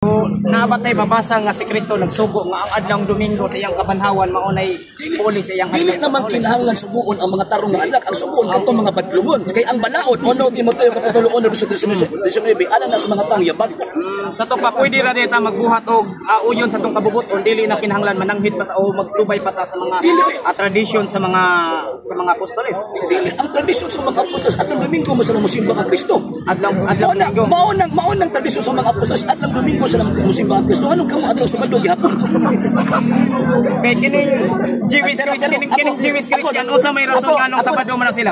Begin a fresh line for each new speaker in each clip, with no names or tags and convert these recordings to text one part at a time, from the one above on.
Nabatay mabasa nga si Kristo nagsugo nga ang adlong Domingo sa iyang kabanhawan maunay puli sa iyang
dili naman kinahanglan suguon ang mga tarong nga anak, ang suguon kadto mga badlungon kay ang balaod ono Timoteo kapitulo 1 verse 19 ana na sa mga tang yabag.
Sa to pa pwede ra dita magbuhat og uyon sa tong kabubuton dili na kinahanglan mananghid pa o magsubay pa ta sa mga tradisyon sa mga apostoles.
Dili ang tradisyon sa mga apostoles adlong Domingo mo sa musimba ang Kristo.
Adlong Domingo
maunang tradisyon sa mga apostoles adlong Domingo sa musimba ang Kristo. Anong kamo adlong Sabado gihapon?
Kay kining Jewish Christian usa may rason nga anong Sabado man sila.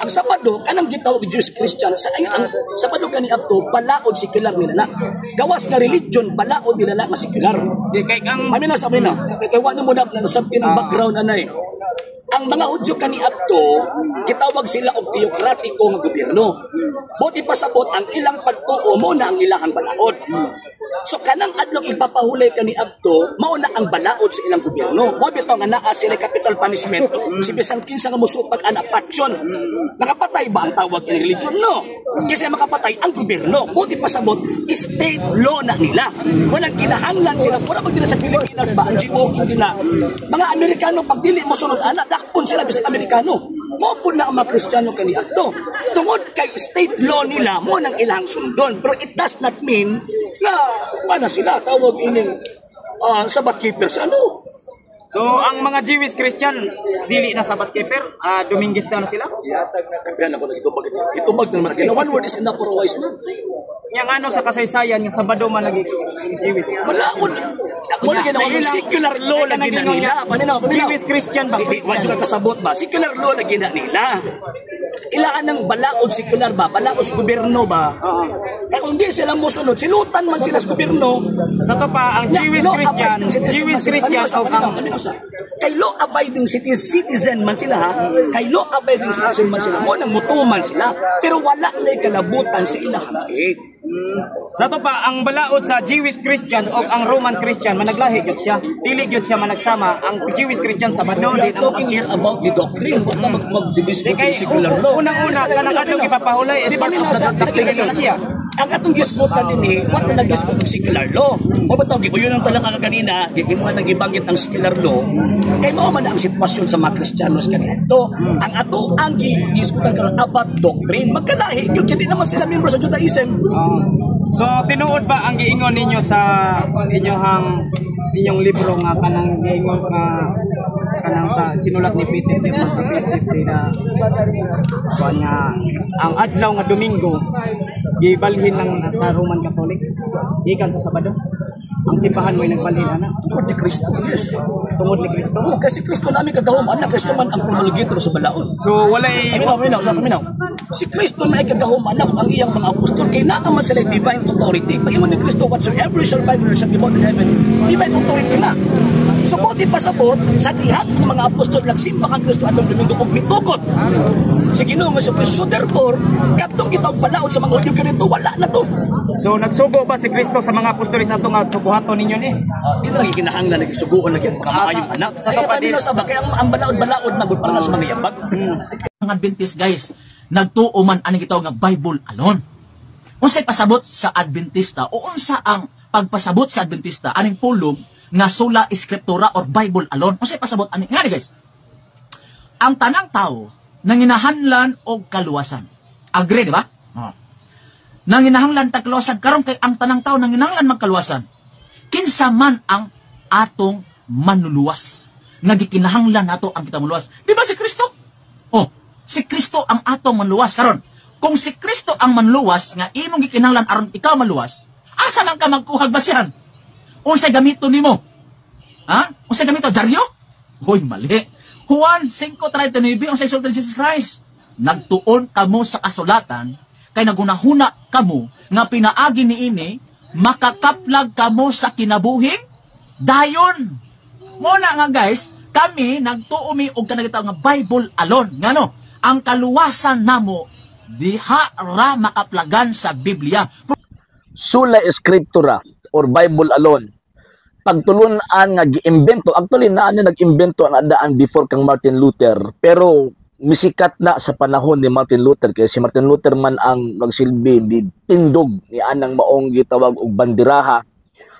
Ang Sabado kanang gitawag Jewish Christian sa ang Sabado kani adto balaod sekular nila. Gawas nga religion balaod nila nga sekular.
Di kay ang
amin na kay wala mo na nasabti ng background anay. Ang mga Hudyo kani adto gitawag sila og teokratiko nga gobyerno. Buti pasabot ang ilang pagtuo mo na ang ilahang balaod. So kanang adlong ipapahulay kani adto mao na ang balaod sa ilang gobyerno. Mo bitaw nga naa sila capital punishment. Si bisan kinsa nga musupag ana passion. Nakapatay ba ang tawag ng religion no? Kasi makapatay ang gobyerno. Buti pasabot state law na nila. Walang kinahanglan sila pura pag sa Pilipinas ba ang GO na mga Amerikano pag dili mo sunod ana dakpon sila bisag Amerikano. Mo po na ang mga Kristiyano kani adto. Tungod kay state law nila mo nang ilang sundon. Pero it does not mean na wala sila tawag ining Sabbath keepers ano.
So ang mga Jewish Christian dili na Sabbath keeper, Dominguez na sila.
Kapihan ako itubag naman kay one word is enough for a wise man.
Yang ano sa kasaysayan yung Sabado man lagi Jewish.
Balaod. Mo na ginawa secular law lagi na nila. Paminaw.
Jewish Christian ba?
Wa jud kasabot ba? Secular law lagi na nila. Ilaan ng balaod sekular ba? Balaod sa gobyerno ba? Kaya kung di sila musunod, sinutan man sila sa gobyerno.
Sa to pa, ang Jewish Christian o ang
kay law-abiding citizen man sila ha. Kay law-abiding citizen man sila. Mo nang mutuman sila. Pero wala lay kalabutan sa ilang halaik.
Sa to pa, ang balaod sa Jewish Christian o ang Roman Christian, managlahi gyud siya. Dili gyud siya managsama. Ang Jewish Christian sa Sabado
din ang talking here about the doctrine. Huwag na mag-discuss ng secular law.
Unang-una, kanang adlong ipapahulay is part of the siya.
Ang atong gisgutan din what na nag-gisgut ng secular law. O ba tawag, yun ang talaga kanina, di mo nag-ibangit ang secular law. Kay mao man ang sitwasyon sa mga Kristiyanos kanito. Ang ato ang gisgutan karon about doctrine. Magkalahi, yun di naman sila member sa Judaism.
So tinuod ba ang giingon ninyo sa inyong libro nga kanang giingon nga kanang sa sinulat ni Peter sa page 50 na nga ang adlaw nga Domingo gibalhin lang sa Roman Catholic gikan sa Sabado ang simbahan mo ay nagbalhin ana
tungod ni Kristo. Yes,
tungod ni Kristo.
Kasi Kristo namin kagahom anak kasi man ang promulgator sa balaod.
So walay
paminaw. Si Kristo na ikagahom anak ang iyang mga apostol kay naa man sila divine authority. Pag-ingon ni Kristo whatsoever shall bind on earth shall be bound in heaven. Divine authority na. So buti pasabot sa dihang ng mga apostol nagsimba kang Kristo adlong Domingo ug mitugot si Ginoo nga Kristo. So therefore kadtong kita og balaod sa mga Hudyo kanito wala na to.
So nagsugo ba si Kristo sa mga apostol sa ato nga tubuhaton ninyo ni?
Di na gikinahanglan nagisugoon lagi ang mga maayong anak. Sa kapatid sa bagay ang balaod na gud para sa mga yabag.
Ang Adventist guys, nagtuo man ani gitawag nga Bible alone. Unsay pasabot sa Adventista o unsa ang pagpasabot sa Adventista aning pulong nga sola eskriptura or Bible alone. Unsay pasabot ani ngani guys? Ang tanang tao nanginahanglan og kaluwasan. Agree di ba? Nanginahanglan ta kaluwasan karon kay ang tanang tao nanginahanglan magkaluwasan. Kinsa man ang atong manluluwas. Nagikinahanglan nato ang kita manluwas. Di ba si Kristo? Si Kristo ang atong manluwas karon. Kung si Kristo ang manluwas nga imong gikinahanglan aron ikaw manluwas, asa man ka magkuhag basihan? Unsay gamiton nimo? Unsay gamiton dyaryo? Hoy mali. Juan 5:39 unsay sultan Jesus Christ? Nagtuon kamo sa kasulatan kay nagunahuna kamo nga pinaagi niini makakaplag kamo sa kinabuhing dayon. Muna nga guys, kami nagtuumi og kanang nga Bible alone. Ngano? Ang kaluwasan namo diha ra makaplagan sa Biblia.
Sola Escriptura or Bible alone. Pagtulunan nga giimbento, actually naa ni nag-imbento ang adaan before kang Martin Luther, pero misikat na sa panahon ni Martin Luther kay si Martin Luther man ang nagsilbi pindog ni anang maong gitawag og bandiraha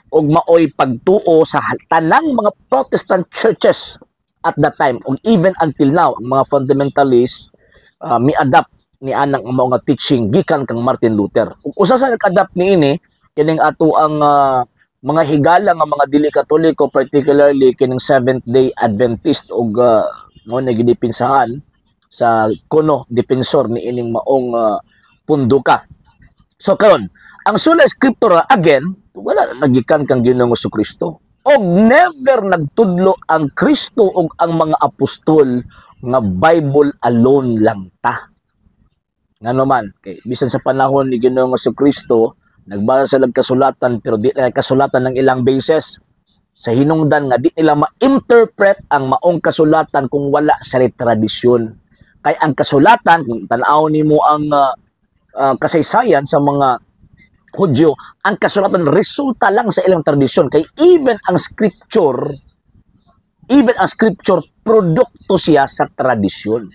og maoy pagtuo sa tanang mga Protestant churches at that time ug even until now ang mga fundamentalist mi-adapt ni anang ang mga teaching gikan kang Martin Luther. Ug usa sa nag-adapt niini kining ato ang mga higala nga mga dili Katoliko, particularly kining Seventh-day Adventist ug no nagidipinsahan sa kuno depensor ni ining maong punduka. So karon, ang sola scriptura again wala nagikan kang Ginoong Kristo. Og never nagtudlo ang Kristo og ang mga apostol nga Bible alone lang ta. Ngano man, kay bisan sa panahon ni Ginoong Kristo, nagbasa sila kasulatan pero di na kasulatan ng ilang bases. Sa hinungdan nga di nila ma-interpret ang maong kasulatan kung wala sa tradisyon. Kay ang kasulatan, kung tanaw nimo ang kasaysayan sa mga Hudyo, ang kasulatan resulta lang sa ilang tradisyon. Kay even ang scripture produkto siya sa tradisyon.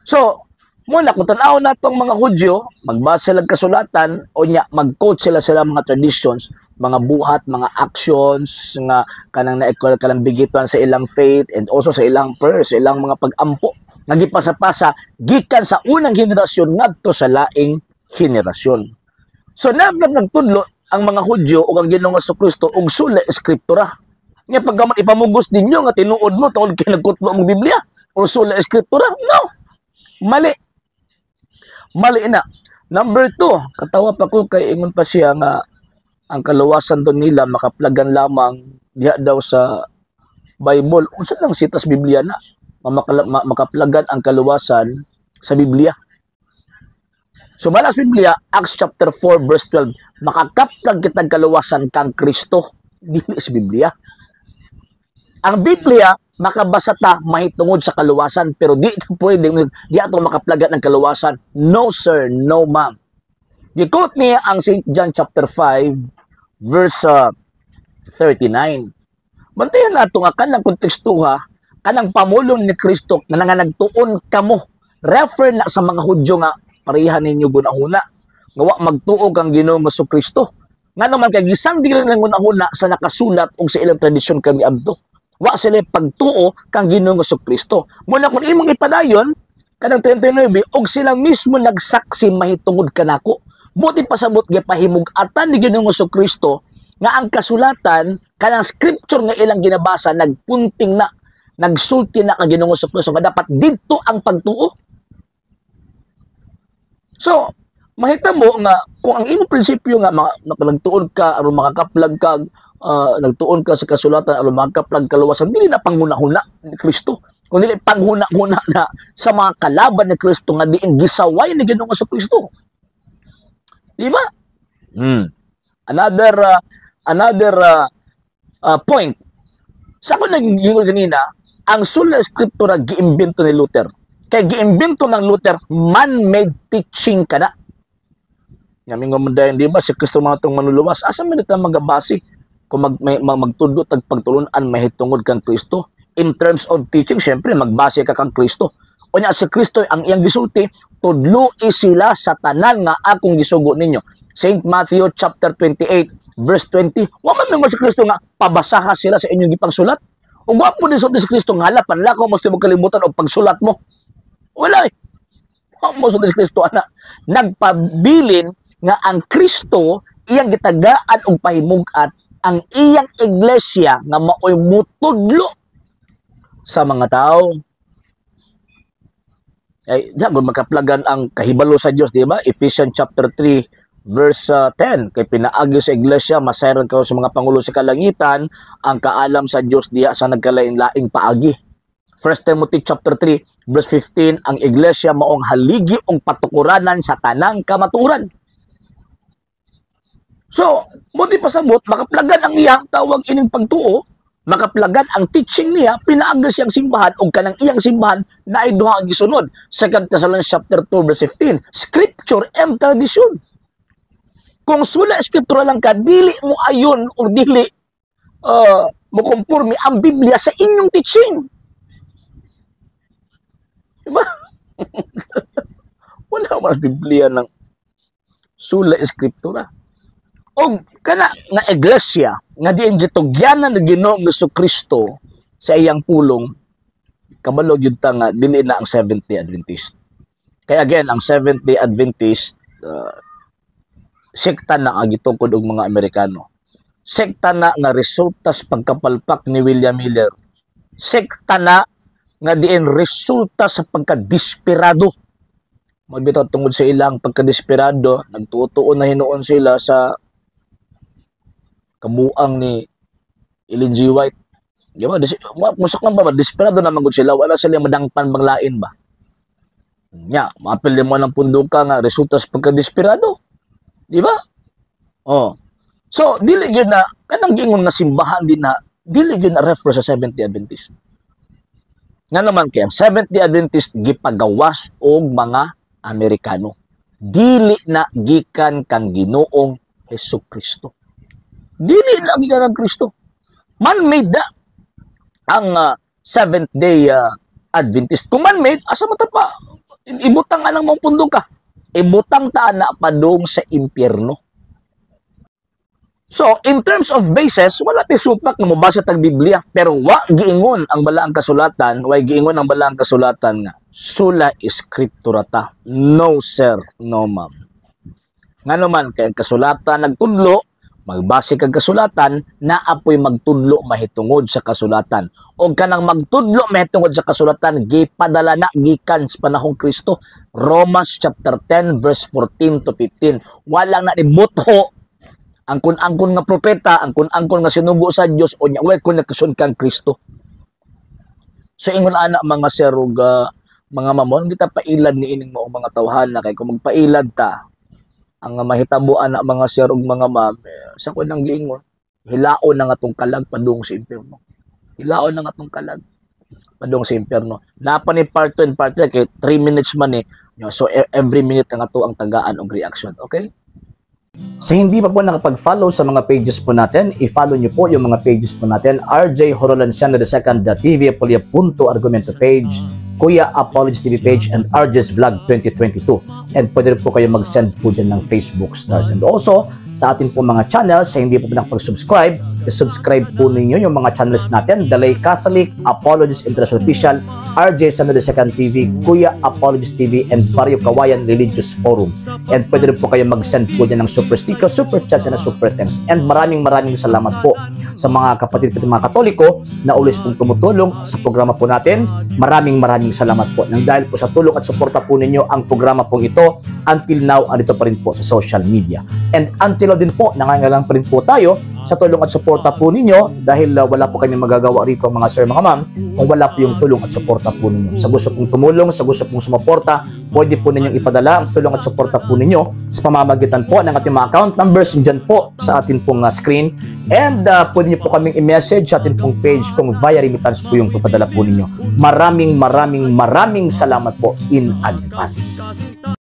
So, muna kung tanaw na itong mga Hudyo, magbasa sila kasulatan o niya, mag-quote sila mga traditions, mga buhat, mga actions, nga kanang kalambigituan sa ilang faith and also sa ilang prayers, sa ilang mga pag-ampo, nagipasa-pasa, gikan sa unang henerasyon ngadto sa laing henerasyon. So never nagtudlo ang mga Hudyo o ang Ginoong Kristo og sula eskriptura. Nga pagkaman ipamugos ninyo nga tinuod mo tungod kay nagkutlo ang Biblia o sula eskriptura, no. Mali. Mali na. Number 2, katawa pa ko kay ingon pa siya nga ang kaluwasan doon nila makaplagan lamang diha daw sa Bible. Unsa lang sitas Biblia na makaplagan ang kaluwasan sa Biblia. So malas Biblia, Acts chapter 4 verse 12, makakaplag kitang kaluwasan kang Kristo, dili sa Biblia. Ang Biblia, makabasa ta mahitungod sa kaluwasan, pero di pwede, di ato makaplagan ng kaluwasan. No sir, no ma'am. Di-quote niya ang St. John chapter 5 verse 39. Bantayan na ito nga kanang kontekstuha, kanang pamulong ni Kristo na nga nagtuon kamo. Refer na sa mga Hudyo nga, parihan ninyo gunahuna. Ngawa magtuog ang Ginoong Kristo. Nga naman kay gisang dili lang gunahuna sa nakasulat og sa ilang tradisyon kami abdo. Wa sila pagtuo kang Ginoong Kristo. Muna kung imong ipadayon kanang 39 og sila mismo nagsaksi mahitungod kanako. Buti pasabot gipahimug-atan ni Ginoong Kristo nga ang kasulatan kanang scripture nga ilang ginabasa nagpunting na nagsulti na kang Ginoong Kristo nga dapat didto ang pagtuo. So, mahitabo nga kung ang imong prinsipyo nga nagtuon ka aron makakaplag ka nagtuon ka sa kasulatan aron makakaplag kaluwasan dili na panghuna-huna ni Kristo kundi dili panghuna-huna na sa mga kalaban ni Kristo nga diin gisaway ni Ginoong Kristo. Di ba? Another point. Sa ako nagingol kanina, ang sola scriptura giimbento ni Luther. Kay giimbento ng Luther, man-made teaching ka na. Yamin nga mandayan, di ba? Si Kristo mga itong manuluwas. Asa man ito magabasi kung magtudlo tag pagtulunan mahitungod kang Kristo? In terms of teaching, syempre, magbase ka kang Kristo. O niya, si Kristo, ang iyang gisulti, tudlo sila sa tanan nga akong gisugo ninyo. St. Matthew chapter 28, verse 20. Waman naman si Kristo nga, pabasaha sila sa inyong ipangsulat. O gwapo din si Kristo nga, halapan lang ko, mas kalimutan o pagsulat mo. Wala eh. Mo sa Kristo ana nagpabilin nga ang Kristo iyang gitagaan og pahimugat ang iyang iglesia nga maoy mutudlo sa mga tao. Ay dagon makaplagan ang kahibalo sa Dios, di ba? Ephesians chapter 3 verse 10 kay pinaagi sa iglesia masayron kayo sa mga pangulo sa kalangitan ang kaalam sa Dios diha sa nagkalain-laing paagi. 1 Timothy chapter 3 verse 15 ang iglesia maong haligi og patukuranan sa tanang kamaturan. So, buti pasabot makaplagan ang iyang tawag ining pagtuo, makaplagan ang teaching niya, pinaagi siyang simbahan og kanang iyang simbahan na ay duha ang gisunod. 2 Thessalonians chapter 2 verse 15, scripture and tradition. Kung sula eskriptura lang ka, dili mo ayon o dili mo konforme ang Biblia sa inyong teaching. Diba? Wala man Biblia ng sula eskriptura.
O kana nga iglesia nga diin gitugyanan ng Ginoong Jesucristo sa iyang pulong, kabalo gyud ta nga dili na ang Seventh-day Adventist. Kaya again, ang Seventh-day Adventist sekta na ang gitungkod og mga Amerikano. Sekta na nga resulta sa pagkapalpak ni William Miller. Sekta na nga diin resulta sa pagkadesperado. Magbitaw tungod sa ilang pagkadesperado, nagtutuon na hinuon sila sa kabuang ni Ellen G. White. Di ba? Musak lang ba? Desperado na magod sila. Wala sila madangpan banglain ba? Nya, maapil mo ng punduka nga resulta sa pagkadesperado. Di ba? Oh. So, dili yun na, kanang gingon na simbahan din na, dili yun na refer sa Seventh-day Adventist. Nga naman kaya, Seventh-day Adventist gipagawas og mga Amerikano. Dili na gikan kang Ginoong Hesukristo. Dili na gikan kang Kristo. Man-made na ang Seventh-day Adventist. Kung man-made, asa mo pa? Ibutang anang mong pundong ka. Ibutang ta na padung sa impyerno. So, in terms of basis, wala ti supak nga mobasa tag Biblia, pero wa giingon ang balaang kasulatan, wa giingon ang balaang kasulatan nga sola scriptura ta. No sir, no ma'am. Ngano man kay kasulatan nagtudlo, magbase kag kasulatan, naapoy magtudlo mahitungod sa kasulatan. O kanang magtudlo mahitungod sa kasulatan, gipadala na gikan sa panahong Kristo. Romans chapter 10 verse 14 to 15. Walang na nibutho ang kun-angkon nga propeta, ang kun-angkon nga sinugo sa Dios o nya way kun nakasun kang Kristo. So ingon ana mga serog mga mamon, kita pailad ni ining mo mga tawhana kay kung magpailad ta ang mahitabuan na mga sir ug mga ma'am, sa ko nang giingon, hilaon na nga tong kalag padung sa impyerno. Hilaon na nga tong kalag padung sa impyerno. Napa ni part 2 and part 3 kay 3 minutes man ni. So every minute nga to ang tagaan og reaction, okay? Sa hindi pa po nakapag-follow sa mga pages po natin, i-follow niyo po yung mga pages po natin, RJ Horolanciano II TV Apolia Punto Argumento page, Kuya Apologies TV page, and RJ's Vlog 2022. And pwede rin po kayo mag-send po dyan ng Facebook stars. And also, sa atin po mga channels, sa hindi po nakapag-subscribe, i-subscribe po ninyo yung mga channels natin, The Lay Catholic, Apologies International Official, RJ Sano II TV, Kuya Apologies TV, and Barrio Kawayan Religious Forum. And pwede rin po kayo mag-send po dyan ng super sticker, super chats, and super thanks. And maraming salamat po sa mga kapatid at mga Katoliko na ulis pong tumutulong sa programa po natin. Maraming salamat po. Nang dahil po sa tulong at suporta po ninyo, ang programa po ito, until now, andito pa rin po sa social media. And until now din po, nangangailangan pa rin po tayo sa tulong at suporta po ninyo dahil wala po kami magagawa rito mga sir, mga ma'am, kung wala po yung tulong at suporta po ninyo. Sa gusto pong tumulong, sa gusto pong sumuporta, pwede po ninyong ipadala ang tulong at suporta po ninyo sa pamamagitan po ng ating mga account numbers dyan po sa ating pong screen. And pwede nyo po kaming i-message sa ating pong page kung via remittance po yung papadala po ninyo. Maraming salamat po in advance.